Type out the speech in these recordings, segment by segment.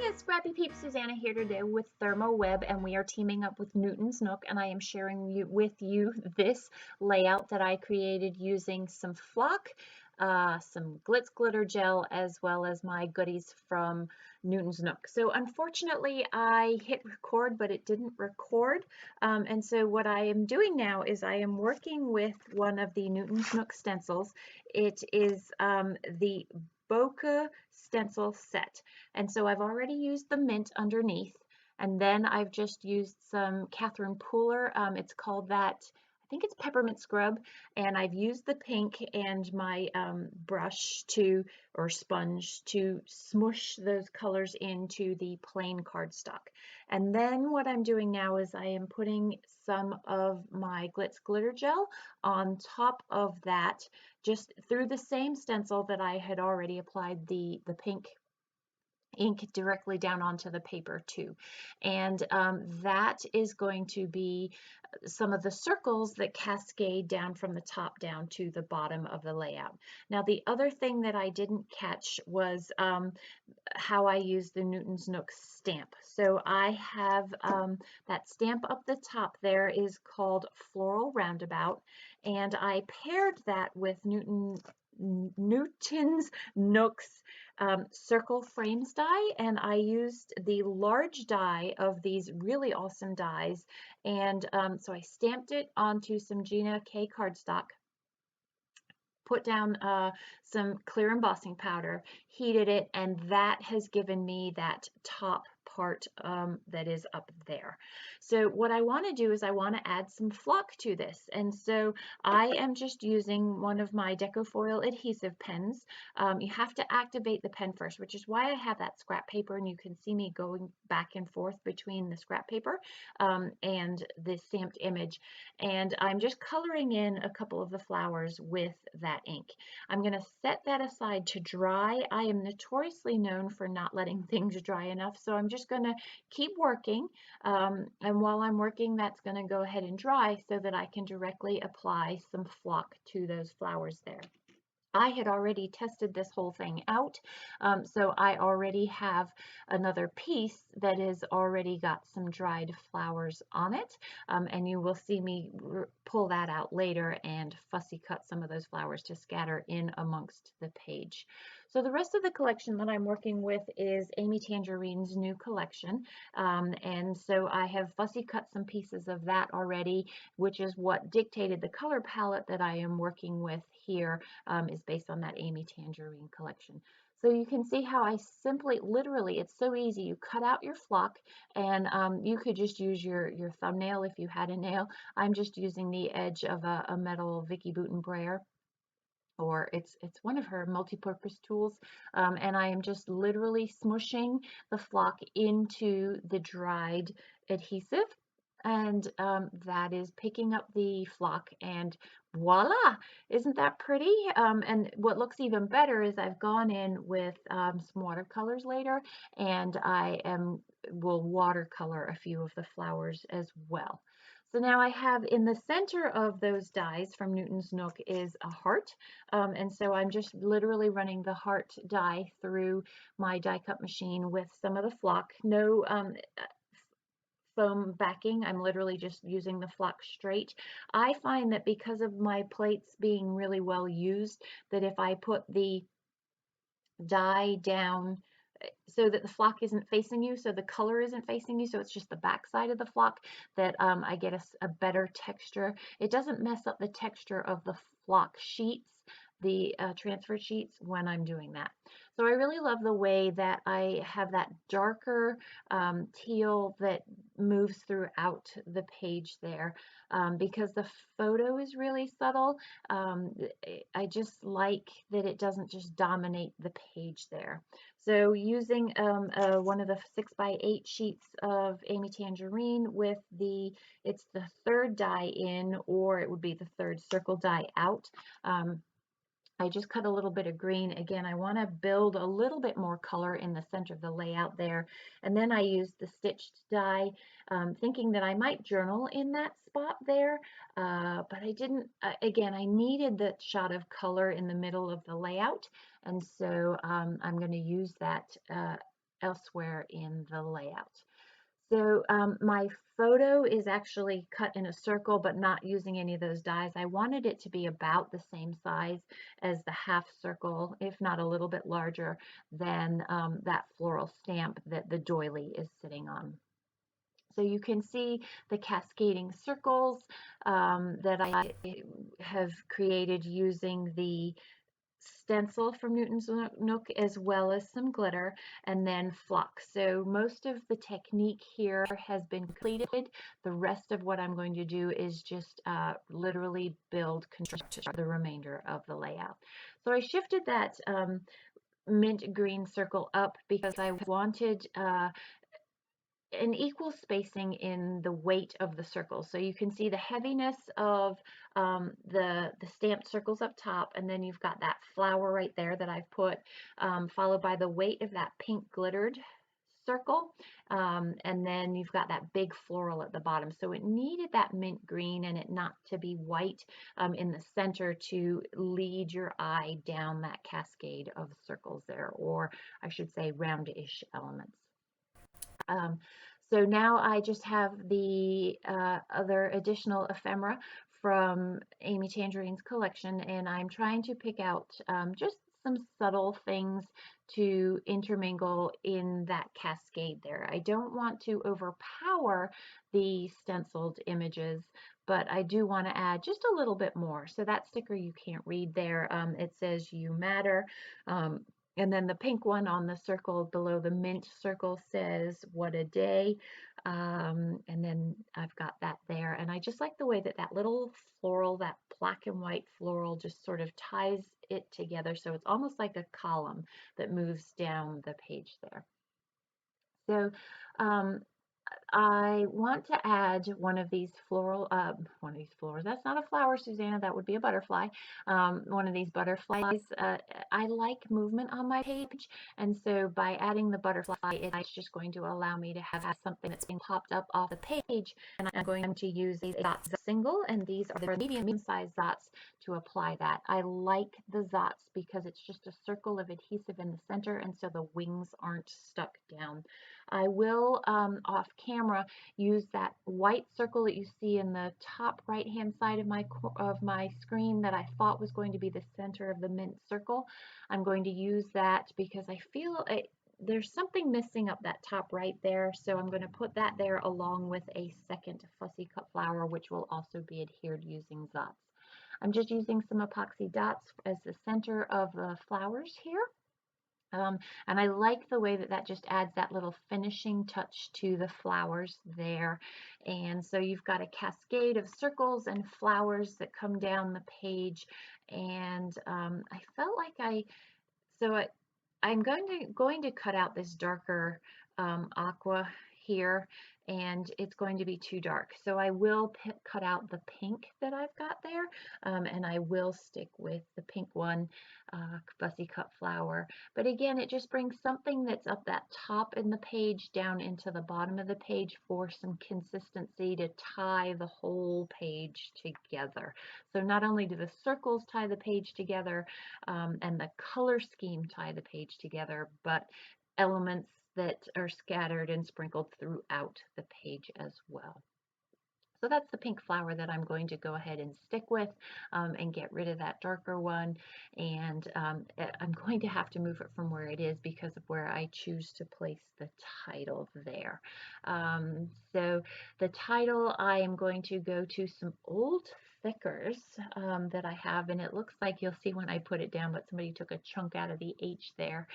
Hey, it's Scrappy Peep Suzanna here today with ThermOWeb, and we are teaming up with Newton's Nook, and I am sharing with you this layout that I created using some flock, some glitz glitter gel, as well as my goodies from Newton's Nook. So unfortunately, I hit record, but it didn't record. And so what I am doing now is I am working with one of the Newton's Nook stencils. It is the Bokeh stencil set. And so I've already used the mint underneath, and then I've just used some Catherine Pooler. It's called that, I think it's peppermint scrub, and I've used the pink and my brush or sponge to smoosh those colors into the plain cardstock. And then what I'm doing now is I am putting some of my glitz glitter gel on top of that, just through the same stencil that I had already applied the pink ink directly down onto the paper too. And that is going to be some of the circles that cascade down from the top down to the bottom of the layout. Now, the other thing that I didn't catch was how I use the Newton's Nook stamp. So I have that stamp up the top there is called Floral Roundabout, and I paired that with Newton's Nook's circle frames die, and I used the large die of these really awesome dies, and so I stamped it onto some Gina K cardstock, put down some clear embossing powder, heated it, and that has given me that top part that is up there. So what I want to do is I want to add some flock to this, and so I am just using one of my Deco foil adhesive pens. You have to activate the pen first, which is why I have that scrap paper, and you can see me going back and forth between the scrap paper and the stamped image, and I'm just coloring in a couple of the flowers with that ink. I'm going to set that aside to dry. I am notoriously known for not letting things dry enough, so I'm just going to keep working, and while I'm working, that's going to go ahead and dry so that I can directly apply some flock to those flowers there. I had already tested this whole thing out, so I already have another piece that has already got some dried flowers on it, and you will see me pull that out later and fussy cut some of those flowers to scatter in amongst the page. So the rest of the collection that I'm working with is Amy Tangerine's new collection, and so I have fussy cut some pieces of that already, which is what dictated the color palette that I am working with here. Is based on that Amy Tangerine collection. So you can see how I simply, literally, it's so easy. You cut out your flock, and you could just use your thumbnail if you had a nail. I'm just using the edge of a metal Vicky Bouton brayer, or it's one of her multi-purpose tools, and I am just literally smooshing the flock into the dried adhesive, and that is picking up the flock, and voila, isn't that pretty? And what looks even better is I've gone in with some watercolors later, and will watercolor a few of the flowers as well. So now I have in the center of those dies from Newton's Nook is a heart, and so I'm just literally running the heart die through my die cut machine with some of the flock. No foam backing. I'm literally just using the flock straight. I find that because of my plates being really well used, that if I put the die down so that the flock isn't facing you, so the color isn't facing you, so it's just the back side of the flock, that I get a better texture. It doesn't mess up the texture of the flock sheets, the transfer sheets, when I'm doing that. So I really love the way that I have that darker teal that moves throughout the page there, because the photo is really subtle. I just like that it doesn't just dominate the page there. So using one of the 6x8 sheets of Amy Tangerine with it's the third die in, or it would be the third circle die out. I just cut a little bit of green. Again, I want to build a little bit more color in the center of the layout there. And then I used the stitched die, thinking that I might journal in that spot there, but I didn't. Again, I needed the shot of color in the middle of the layout, and so I'm going to use that elsewhere in the layout. So my photo is actually cut in a circle, but not using any of those dies. I wanted it to be about the same size as the half circle, if not a little bit larger than that floral stamp that the doily is sitting on. So you can see the cascading circles that I have created using the stencil from Newton's Nook, as well as some glitter, and then flux. So most of the technique here has been completed. The rest of what I'm going to do is just literally build construction the remainder of the layout. So I shifted that mint green circle up because I wanted an equal spacing in the weight of the circles. So you can see the heaviness of the stamped circles up top, and then you've got that flower right there that I've put, followed by the weight of that pink glittered circle, and then you've got that big floral at the bottom. So it needed that mint green and it not to be white in the center to lead your eye down that cascade of circles there, or I should say roundish elements. So now I just have the other additional ephemera from Amy Tangerine's collection, and I'm trying to pick out just some subtle things to intermingle in that cascade there. I don't want to overpower the stenciled images, but I do want to add just a little bit more. So that sticker you can't read there. It says "You Matter." And then the pink one on the circle below the mint circle says "What a Day." And then I've got that there. And I just like the way that that little floral, that black and white floral, just sort of ties it together. So it's almost like a column that moves down the page there. So I want to add one of these florals. That's not a flower, Susanna. That would be a butterfly. One of these butterflies. I like movement on my page, and so by adding the butterfly, it's just going to allow me to have something that's being popped up off the page. And I'm going to use these dots single, and these are the medium-sized dots to apply that. I like the dots because it's just a circle of adhesive in the center, and so the wings aren't stuck down. I will, off camera, use that white circle that you see in the top right hand side of my screen that I thought was going to be the center of the mint circle. I'm going to use that because I feel there's something missing up that top right there, so I'm going to put that there along with a second fussy cut flower, which will also be adhered using dots. I'm just using some epoxy dots as the center of the flowers here. And I like the way that that just adds that little finishing touch to the flowers there. And so you've got a cascade of circles and flowers that come down the page. And I felt like I'm going to cut out this darker aqua here, and it's going to be too dark. So I will cut out the pink that I've got there, and I will stick with the pink one, fussy cut flower. But again, it just brings something that's up that top in the page down into the bottom of the page for some consistency to tie the whole page together. So not only do the circles tie the page together and the color scheme tie the page together, but elements that are scattered and sprinkled throughout the page as well. So that's the pink flower that I'm going to go ahead and stick with and get rid of that darker one. And I'm going to have to move it from where it is because of where I choose to place the title there. So the title, I am going to go to some old thickers that I have, and it looks like you'll see when I put it down, but somebody took a chunk out of the H there.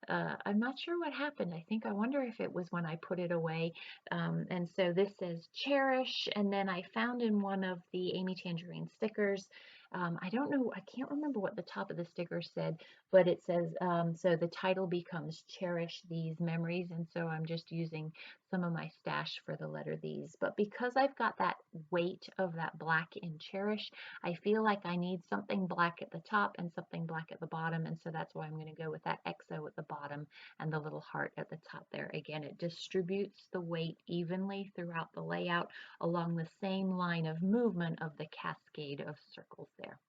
I'm not sure what happened. I wonder if it was when I put it away. And so this says Cherish, and then I found in one of the Amy Tangerine stickers, I don't know, I can't remember what the top of the sticker said, but it says, so the title becomes Cherish These Memories, and so I'm just using some of my stash for the letter These. But because I've got that weight of that black in Cherish, I feel like I need something black at the top and something black at the bottom, and so that's why I'm going to go with that XO at the bottom and the little heart at the top there. Again, it distributes the weight evenly throughout the layout along the same line of movement of the cascade of circles there.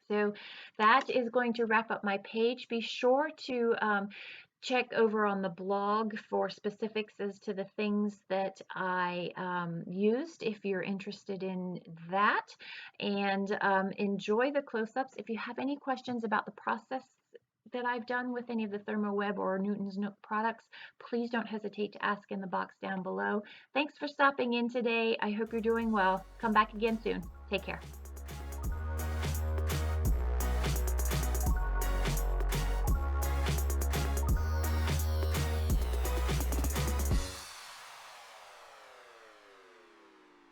So that is going to wrap up my page. Be sure to check over on the blog for specifics as to the things that I used if you're interested in that. And enjoy the close-ups. If you have any questions about the process that I've done with any of the ThermOWeb or Newton's Nook products, please don't hesitate to ask in the box down below. Thanks for stopping in today. I hope you're doing well. Come back again soon. Take care.